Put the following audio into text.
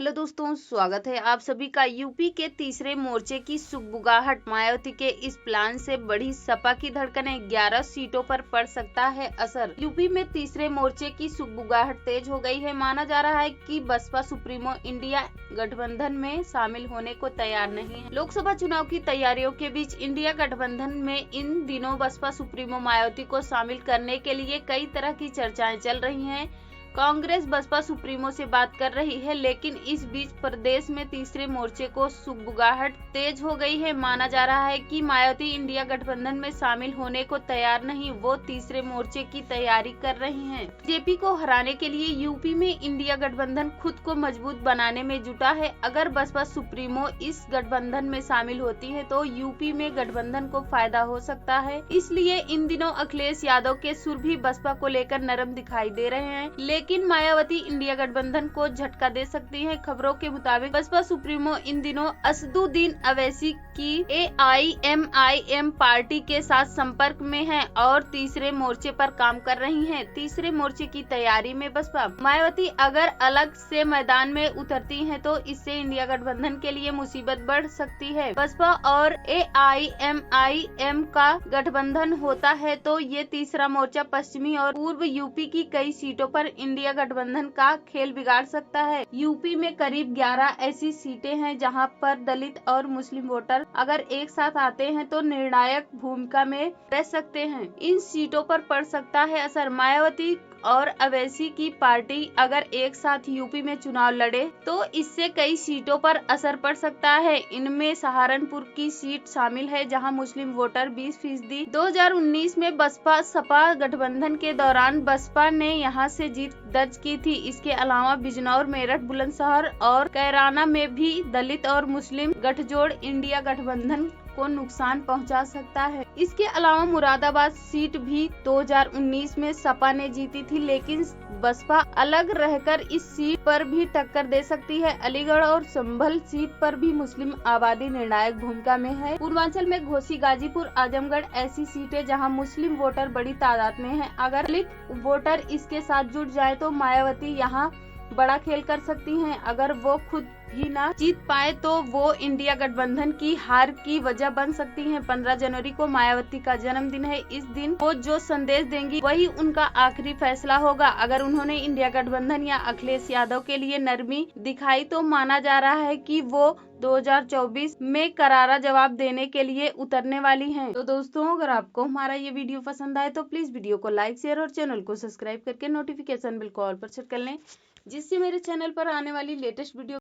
Hello दोस्तों, स्वागत है आप सभी का। यूपी के तीसरे मोर्चे की सुगबुगाहट, मायावती के इस प्लान से बढ़ी सपा की धड़कनें, 11 सीटों पर पड़ सकता है असर। यूपी में तीसरे मोर्चे की सुगबुगाहट तेज हो गई है। माना जा रहा है कि बसपा सुप्रीमो इंडिया गठबंधन में शामिल होने को तैयार नहीं है। लोकसभा चुनाव की तैयारियों के बीच इंडिया गठबंधन में इन दिनों बसपा सुप्रीमो मायावती को शामिल करने के लिए कई तरह की चर्चाएं चल रही हैं। कांग्रेस बसपा सुप्रीमो से बात कर रही है, लेकिन इस बीच प्रदेश में तीसरे मोर्चे को सुगबुगाहट तेज हो गई है। माना जा रहा है कि मायावती इंडिया गठबंधन में शामिल होने को तैयार नहीं, वो तीसरे मोर्चे की तैयारी कर रही हैं। बीजेपी को हराने के लिए यूपी में इंडिया गठबंधन खुद को मजबूत बनाने में जुटा है। अगर बसपा सुप्रीमो इस गठबंधन में शामिल होती है तो यूपी में गठबंधन को फायदा हो सकता है। इसलिए इन दिनों अखिलेश यादव के सुर भी बसपा को लेकर नरम दिखाई दे रहे हैं, लेकिन मायावती इंडिया गठबंधन को झटका दे सकती हैं। खबरों के मुताबिक बसपा सुप्रीमो इन दिनों असदुद्दीन अवैसी की AIMIM पार्टी के साथ संपर्क में है और तीसरे मोर्चे पर काम कर रही हैं। तीसरे मोर्चे की तैयारी में बसपा मायावती अगर अलग से मैदान में उतरती हैं तो इससे इंडिया गठबंधन के लिए मुसीबत बढ़ सकती है। बसपा और AIMIM का गठबंधन होता है तो ये तीसरा मोर्चा पश्चिमी और पूर्व यूपी की कई सीटों पर इंडिया गठबंधन का खेल बिगाड़ सकता है। यूपी में करीब 11 ऐसी सीटें हैं जहां पर दलित और मुस्लिम वोटर अगर एक साथ आते हैं तो निर्णायक भूमिका में रह सकते हैं। इन सीटों पर पड़ सकता है असर। मायावती और अवैसी की पार्टी अगर एक साथ यूपी में चुनाव लड़े तो इससे कई सीटों पर असर पड़ सकता है। इनमें सहारनपुर की सीट शामिल है जहां मुस्लिम वोटर 20% 2019 में बसपा सपा गठबंधन के दौरान बसपा ने यहां से जीत दर्ज की थी। इसके अलावा बिजनौर, मेरठ, बुलंदशहर और कैराना में भी दलित और मुस्लिम गठजोड़ इंडिया गठबंधन को नुकसान पहुंचा सकता है। इसके अलावा मुरादाबाद सीट भी 2019 में सपा ने जीती थी, लेकिन बसपा अलग रहकर इस सीट पर भी टक्कर दे सकती है। अलीगढ़ और संभल सीट पर भी मुस्लिम आबादी निर्णायक भूमिका में है। पूर्वांचल में घोसी, गाजीपुर, आजमगढ़ ऐसी सीटें जहां मुस्लिम वोटर बड़ी तादाद में हैं। अगर दलित वोटर इसके साथ जुट जाए तो मायावती यहां बड़ा खेल कर सकती हैं। अगर वो खुद भी ना जीत पाए तो वो इंडिया गठबंधन की हार की वजह बन सकती हैं। 15 जनवरी को मायावती का जन्मदिन है। इस दिन वो जो संदेश देंगी वही उनका आखिरी फैसला होगा। अगर उन्होंने इंडिया गठबंधन या अखिलेश यादव के लिए नरमी दिखाई तो माना जा रहा है कि वो 2024 में करारा जवाब देने के लिए उतरने वाली हैं। तो दोस्तों, अगर आपको हमारा ये वीडियो पसंद आए तो प्लीज वीडियो को लाइक, शेयर और चैनल को सब्सक्राइब करके नोटिफिकेशन बिल को ऑल पर सेट कर लें, जिससे मेरे चैनल पर आने वाली लेटेस्ट वीडियो